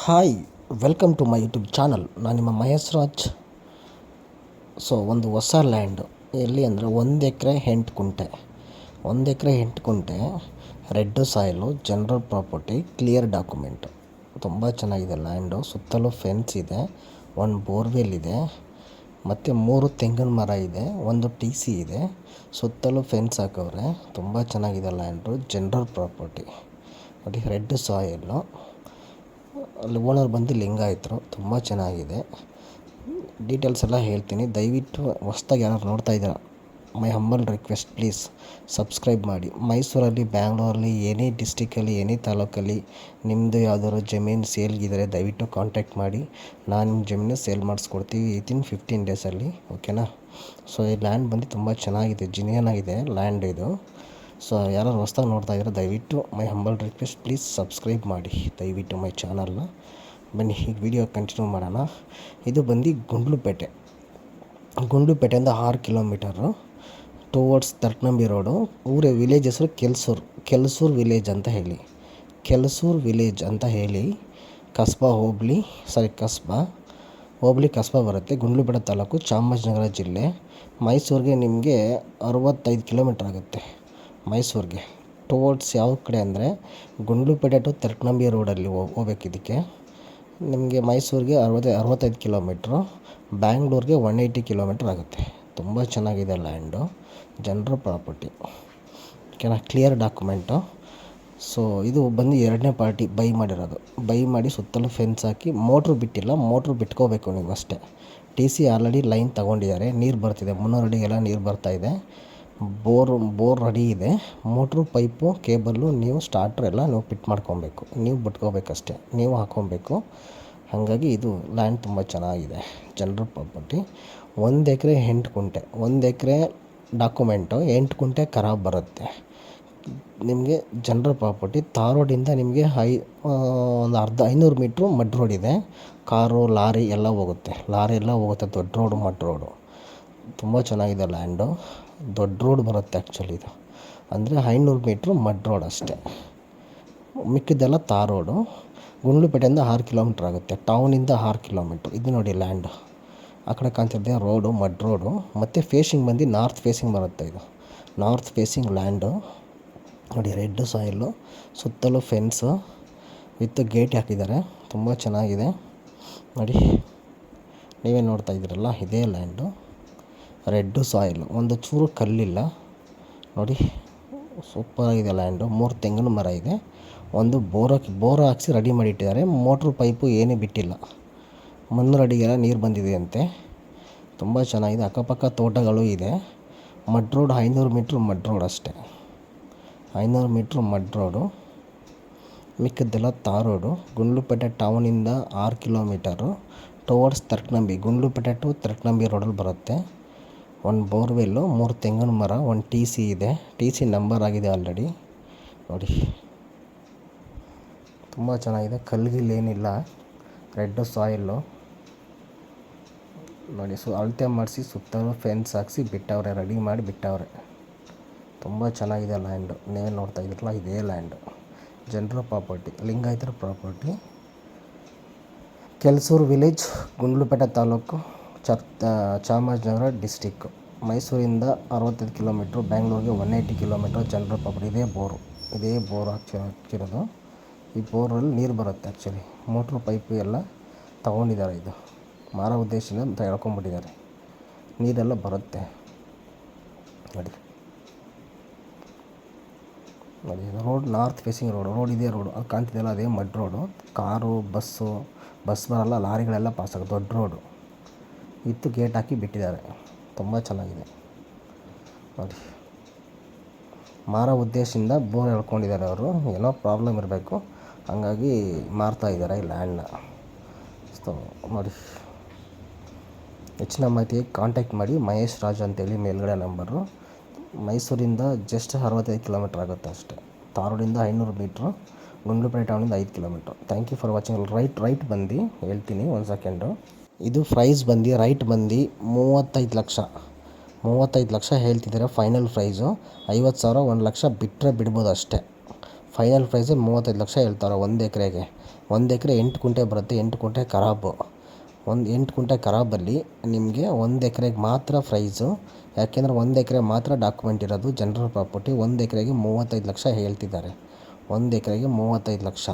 Hi, welcome to my YouTube channel. ನಾನು ನಿಮ್ಮ ಮಹೇಶ್ ರಾಜ್. ಒಂದು ಹೊಸ ಲ್ಯಾಂಡು ಎಲ್ಲಿ ಅಂದರೆ 1 ಎಕರೆ 8 ಕುಂಟೆ. 1 ಎಕರೆ 8 ಕುಂಟೆ, red soil, general property, clear document. ತುಂಬ ಚೆನ್ನಾಗಿದೆ ಲ್ಯಾಂಡು. ಸುತ್ತಲೂ ಫೆನ್ಸ್ ಇದೆ, ಒಂದು ಬೋರ್ವೆಲ್ ಇದೆ, ಮತ್ತು 3 ತೆಂಗಿನ ಮರ ಇದೆ, ಒಂದು TC ಇದೆ. ಸುತ್ತಲೂ ಫೆನ್ಸ್ ಹಾಕವ್ರೆ. ತುಂಬ ಚೆನ್ನಾಗಿದೆ ಲ್ಯಾಂಡು. ಜನರಲ್ ಪ್ರಾಪರ್ಟಿ ನೋಡಿ, ರೆಡ್ ಸಾಯಿಲು. ಅಲ್ಲಿ ಓನರ್ ಬಂದು ಲಿಂಗಾಯತರು. ತುಂಬ ಚೆನ್ನಾಗಿದೆ. ಡೀಟೇಲ್ಸ್ ಎಲ್ಲ ಹೇಳ್ತೀನಿ. ದಯವಿಟ್ಟು ಹೊಸ್ದಾಗಿ ಯಾರು ನೋಡ್ತಾ ಇದ್ದೀರಾ, ಮೈ ಹಂಬಲ್ ರಿಕ್ವೆಸ್ಟ್, ಪ್ಲೀಸ್ ಸಬ್ಸ್ಕ್ರೈಬ್ ಮಾಡಿ. ಮೈಸೂರಲ್ಲಿ, ಬ್ಯಾಂಗ್ಳೂರಲ್ಲಿ, ಎನಿ ಡಿಸ್ಟಿಕಲ್ಲಿ, ಎನಿ ತಾಲೂಕಲ್ಲಿ ನಿಮ್ಮದು ಯಾವ್ದಾದ್ರು ಜಮೀನು ಸೇಲ್ಗಿದ್ರೆ ದಯವಿಟ್ಟು ಕಾಂಟ್ಯಾಕ್ಟ್ ಮಾಡಿ. ನಾನು ನಿಮ್ಮ ಜಮೀನು ಸೇಲ್ ಮಾಡಿಸ್ಕೊಡ್ತೀವಿ ವಿತಿನ್ 15 ಡೇಸಲ್ಲಿ. ಓಕೆನಾ? ಈ ಲ್ಯಾಂಡ್ ಬಂದು ತುಂಬ ಚೆನ್ನಾಗಿದೆ, ಜಿನಿಯನ್ ಆಗಿದೆ ಲ್ಯಾಂಡ್ ಇದು. ಯಾರು ಹೊಸ್ದಾಗಿ ನೋಡ್ತಾ ಇದ್ದಾರೆ ದಯವಿಟ್ಟು ಮೈ ಹಂಬಲ್ ರಿಕ್ವೆಸ್ಟ್, ಪ್ಲೀಸ್ ಸಬ್ಸ್ಕ್ರೈಬ್ ಮಾಡಿ ದಯವಿಟ್ಟು ಮೈ ಚಾನಲ್ನ. ಬನ್ನಿ ಈಗ ವಿಡಿಯೋ ಕಂಟಿನ್ಯೂ ಮಾಡೋಣ. ಇದು ಬಂದು ಗುಂಡ್ಲುಪೇಟೆಯಿಂದ 6 ಕಿಲೋಮೀಟರು ಟುವರ್ಡ್ಸ್ ತರ್ಕನಂಬಿ ರೋಡು. ವಿಲೇಜ್ ಹೆಸರು ಕೆಲ್ಸೂರು ವಿಲೇಜ್ ಅಂತ ಹೇಳಿ. ಕಸ್ಬಾ ಹೋಬಳಿ ಬರುತ್ತೆ. ಗುಂಡ್ಲುಪೇಟೆ ತಾಲೂಕು, ಚಾಮರಾಜನಗರ ಜಿಲ್ಲೆ. ಮೈಸೂರಿಗೆ ನಿಮಗೆ 65 ಕಿಲೋಮೀಟ್ರ್ ಆಗುತ್ತೆ. ಮೈಸೂರಿಗೆ ಟುವರ್ಡ್ಸ್ ಯಾವ ಕಡೆ ಅಂದರೆ ಗುಂಡ್ಲುಪೇಟೆ ಟು ತರ್ಕನಂಬಿ ರೋಡಲ್ಲಿ ಹೋಗ್ಬೇಕು. ಇದಕ್ಕೆ ನಿಮಗೆ ಮೈಸೂರಿಗೆ 65 ಕಿಲೋಮೀಟ್ರು, ಬ್ಯಾಂಗ್ಳೂರಿಗೆ 180 ಕಿಲೋಮೀಟ್ರ್ ಆಗುತ್ತೆ. ತುಂಬ ಚೆನ್ನಾಗಿದೆ ಲ್ಯಾಂಡು, ಜನರಲ್ ಪ್ರಾಪರ್ಟಿ. ಓಕೆನಾ? Clear document. ಇದು ಬಂದು 2ನೇ ಪಾರ್ಟಿ ಬೈ ಮಾಡಿ ಸುತ್ತಲೂ ಫೆನ್ಸ್ ಹಾಕಿ. ಮೋಟ್ರು ಬಿಟ್ಟಿಲ್ಲ, ಮೋಟ್ರು ಬಿಟ್ಕೋಬೇಕು ನೀವು ಅಷ್ಟೇ. TC ಆಲ್ರೆಡಿ ಲೈನ್ ತೊಗೊಂಡಿದ್ದಾರೆ, ನೀರು ಬರ್ತಿದೆ, 300 ಅಡಿಗೆಲ್ಲ ನೀರು ಬರ್ತಾಯಿದೆ. ಬೋರ್ ರೆಡಿ ಇದೆ. ಮೋಟ್ರು, ಪೈಪು, ಕೇಬಲ್ಲು, ನೀವು ಸ್ಟಾರ್ಟ್ರ್ ಎಲ್ಲ ನೀವು ಫಿಟ್ ಮಾಡ್ಕೊಬೇಕು. ನೀವು ಬಿಟ್ಕೋಬೇಕಷ್ಟೇ, ನೀವು ಹಾಕ್ಕೊಬೇಕು. ಹಾಗಾಗಿ ಇದು ಲ್ಯಾಂಡ್ ತುಂಬ ಚೆನ್ನಾಗಿದೆ, ಜನರಲ್ ಪ್ರಾಪರ್ಟಿ. 1 ಎಕರೆ 8 ಕುಂಟೆ. 1 ಎಕರೆ ಡಾಕ್ಯುಮೆಂಟು, 8 ಕುಂಟೆ ಖರಾಬ್ ಬರುತ್ತೆ ನಿಮಗೆ. General property. ತಾರ್ ರೋಡಿಂದ ನಿಮಗೆ ಒಂದು 500 ಮೀಟ್ರು ಮಡ್ ರೋಡ್ ಇದೆ. ಕಾರು, ಲಾರಿ ಎಲ್ಲ ಹೋಗುತ್ತೆ. ದೊಡ್ಡ ರೋಡು, ಮಡ್ ರೋಡು. ತುಂಬ ಚೆನ್ನಾಗಿದೆ ಲ್ಯಾಂಡು. ದೊಡ್ಡ ರೋಡ್ ಬರುತ್ತೆ ಆ್ಯಕ್ಚುಲಿ ಇದು. ಅಂದರೆ 500 ಮೀಟ್ರು ಮಡ್ ರೋಡ್ ಅಷ್ಟೇ, ಮಿಕ್ಕಿದ್ದೆಲ್ಲ ತಾರ್ ರೋಡು. ಗುಂಡ್ಲುಪೇಟೆಯಿಂದ 6 ಕಿಲೋಮೀಟ್ರ್ ಆಗುತ್ತೆ, ಟೌನಿಂದ 6 ಕಿಲೋಮೀಟ್ರ್. ಇದು ನೋಡಿ ಲ್ಯಾಂಡು. ಆ ಕಡೆ ಕಾಣ್ತಿದ್ದೆ ರೋಡು, ಮಡ್ ರೋಡು. ಮತ್ತು ಫೇಸಿಂಗ್ ಬಂದು ನಾರ್ತ್ ಫೇಸಿಂಗ್ ಬರುತ್ತೆ. ಇದು ನಾರ್ತ್ ಫೇಸಿಂಗ್ ಲ್ಯಾಂಡು ನೋಡಿ. ರೆಡ್ ಸಾಯಿಲು, ಸುತ್ತಲೂ ಫೆನ್ಸು ವಿತ್ ಗೇಟ್ ಹಾಕಿದ್ದಾರೆ. ತುಂಬ ಚೆನ್ನಾಗಿದೆ ನೋಡಿ. ನೀವೇ ನೋಡ್ತಾ ಇದ್ದೀರಲ್ಲ, ಇದೇ ಲ್ಯಾಂಡು. ರೆಡ್ ಸಾಯಿಲು, ಒಂದು ಚೂರು ಕಲ್ಲಿಲ್ಲ ನೋಡಿ. ಸೂಪರಾಗಿದೆ ಲ್ಯಾಂಡು. 3 ತೆಂಗಿನ ಮರ ಇದೆ. ಒಂದು ಬೋರ್ ಹಾಕ್ಸಿ ರೆಡಿ ಮಾಡಿ ಇಟ್ಟಿದ್ದಾರೆ. ಮೋಟ್ರು, ಪೈಪು ಏನೂ ಬಿಟ್ಟಿಲ್ಲ. 300 ಅಡಿಗೆಲ್ಲ ನೀರು ಬಂದಿದೆ ಅಂತೆ. ತುಂಬ ಚೆನ್ನಾಗಿದೆ. ಅಕ್ಕಪಕ್ಕ ತೋಟಗಳು ಇದೆ. Mud road 500 metre mud road ಅಷ್ಟೇ. 500 ಮೀಟ್ರ್ ಮಡ್ ರೋಡು, ಮಿಕ್ಕಿದ್ದೆಲ್ಲ ತಾರ್ ರೋಡು. ಗುಂಡ್ಲುಪೇಟೆ ಟೌನಿಂದ 6 kilometre towards Terakanambi. Gundlupete to Terakanambi ರೋಡಲ್ಲಿ ಬರುತ್ತೆ. ಒಂದು ಬೋರ್ವೆಲ್ಲು, 3 ತೆಂಗಿನ ಮರ, ಒಂದು TC ಇದೆ. TC ನಂಬರ್ ಆಗಿದೆ ಆಲ್ರೆಡಿ ನೋಡಿ. ತುಂಬ ಚೆನ್ನಾಗಿದೆ. ಕಲ್ಗಿಲ್ಲೇನಿಲ್ಲ. ರೆಡ್ ಸಾಯಿಲು ನೋಡಿ. ಅಳತೆ ಮಾಡಿಸಿ ಸುತ್ತಲೂ ಫೆನ್ಸ್ ಹಾಕ್ಸಿ ಬಿಟ್ಟವ್ರೆ, ರೆಡಿ ಮಾಡಿ ಬಿಟ್ಟವ್ರೆ. ತುಂಬ ಚೆನ್ನಾಗಿದೆ ಲ್ಯಾಂಡು. ನೀವೇ ನೋಡ್ತಾ ಇದ್ರಲ್ಲ, ಇದೇ ಲ್ಯಾಂಡು. ಜನರಲ್ ಪ್ರಾಪರ್ಟಿ, ಲಿಂಗಾಯತರ property. Kelsur village, Gundlupete taluk, Chamarajanagar district. ಮೈಸೂರಿಂದ 65 ಕಿಲೋಮೀಟ್ರು, ಬ್ಯಾಂಗ್ಳೂರಿಗೆ 180 ಕಿಲೋಮೀಟ್ರ್. General property. ಇದೇ ಬೋರ್ ಹಾಕಿರೋದು. ಈ ಬೋರಲ್ಲಿ ನೀರು ಬರುತ್ತೆ ಆ್ಯಕ್ಚುಲಿ. ಮೋಟ್ರು, ಪೈಪು ಎಲ್ಲ ತೊಗೊಂಡಿದ್ದಾರೆ. ಇದು ಮಾರೋ ಉದ್ದೇಶದಿಂದ ಅಂತ ಹೇಳ್ಕೊಂಬಿಟ್ಟಿದ್ದಾರೆ. ನೀರೆಲ್ಲ ಬರುತ್ತೆ ನೋಡಿ. ಇದು ರೋಡ್ ನಾರ್ತ್ ಫೇಸಿಂಗ್ ಇದೇ ರೋಡು. ಅದು ಕಾಣ್ತಿದೆಯಲ್ಲ, ಅದೇ ಮಡ್ ರೋಡು. ಕಾರು, ಬಸ್ ಬರಲ್ಲ, ಲಾರಿಗಳೆಲ್ಲ ಪಾಸ್ ಆಗೋದು. ದೊಡ್ಡ ರೋಡು ಇತ್ತು, ಗೇಟ್ ಹಾಕಿ ಬಿಟ್ಟಿದ್ದಾರೆ. ತುಂಬ ಚೆನ್ನಾಗಿದೆ ನೋಡಿ. ಮಾರೋ ಉದ್ದೇಶದಿಂದ ಬೋರ್ ಎಳ್ಕೊಂಡಿದ್ದಾರೆ ಅವರು. ಏನೋ ಪ್ರಾಬ್ಲಮ್ ಇರಬೇಕು, ಹಾಗಾಗಿ ಮಾರ್ತಾ ಇದ್ದಾರೆ ಈ ಲ್ಯಾಂಡ್ನ. ನೋಡಿ, ಹೆಚ್ಚಿನ ಮಾಹಿತಿಗೆ ಕಾಂಟ್ಯಾಕ್ಟ್ ಮಾಡಿ. ಮಹೇಶ್ ರಾಜ್ ಅಂತೇಳಿ ಮೇಲ್ಗಡೆ ನಂಬರು. ಮೈಸೂರಿಂದ ಜಸ್ಟ್ 65 ಕಿಲೋಮೀಟ್ರ್ ಆಗುತ್ತೆ ಅಷ್ಟೇ. ತಾರ್ ರೋಡಿಂದ 500 ಮೀಟ್ರು, ಗುಂಡ್ಲುಪೇಟೆ ಟೌನಿಂದ 5 kilometre. Thank you for watching. Right ಬಂದು ಹೇಳ್ತೀನಿ, 1 ಸೆಕೆಂಡು. ಇದು ಪ್ರೈಸ್ ಬಂದು ರೈಟ್ ಬಂದು 35 ಲಕ್ಷ ಹೇಳ್ತಿದ್ದಾರೆ. ಫೈನಲ್ ಪ್ರೈಸು 50,000, 1 ಲಕ್ಷ ಬಿಟ್ಟರೆ ಬಿಡ್ಬೋದು ಅಷ್ಟೇ. ಫೈನಲ್ ಪ್ರೈಸು 35 ಲಕ್ಷ ಹೇಳ್ತಾರೆ 1 ಎಕರೆಗೆ. 1 ಎಕರೆ 8 ಕುಂಟೆ ಬರುತ್ತೆ. 8 ಕುಂಟೆ ಖರಾಬು. 8 ಕುಂಟೆ ಖರಾಬಲ್ಲಿ ನಿಮಗೆ 1 ಎಕರೆಗೆ ಮಾತ್ರ ಪ್ರೈಸು. ಯಾಕೆಂದರೆ 1 ಎಕರೆ ಮಾತ್ರ ಡಾಕ್ಯುಮೆಂಟ್ ಇರೋದು. ಜನರಲ್ ಪ್ರಾಪರ್ಟಿ 1 ಎಕರೆಗೆ 35 ಲಕ್ಷ ಹೇಳ್ತಿದ್ದಾರೆ. 1 ಎಕರೆಗೆ 35 ಲಕ್ಷ.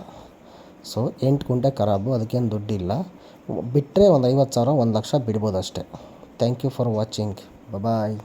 ಸೊ 8 ಕುಂಟೆ ಖರಾಬು, ಅದಕ್ಕೇನು ದುಡ್ಡಿಲ್ಲ. ಬಿಟ್ಟರೆ ಒಂದು 50,000 1 ಲಕ್ಷ ಬಿಡ್ಬೋದು ಅಷ್ಟೇ. Thank you for watching. Bye.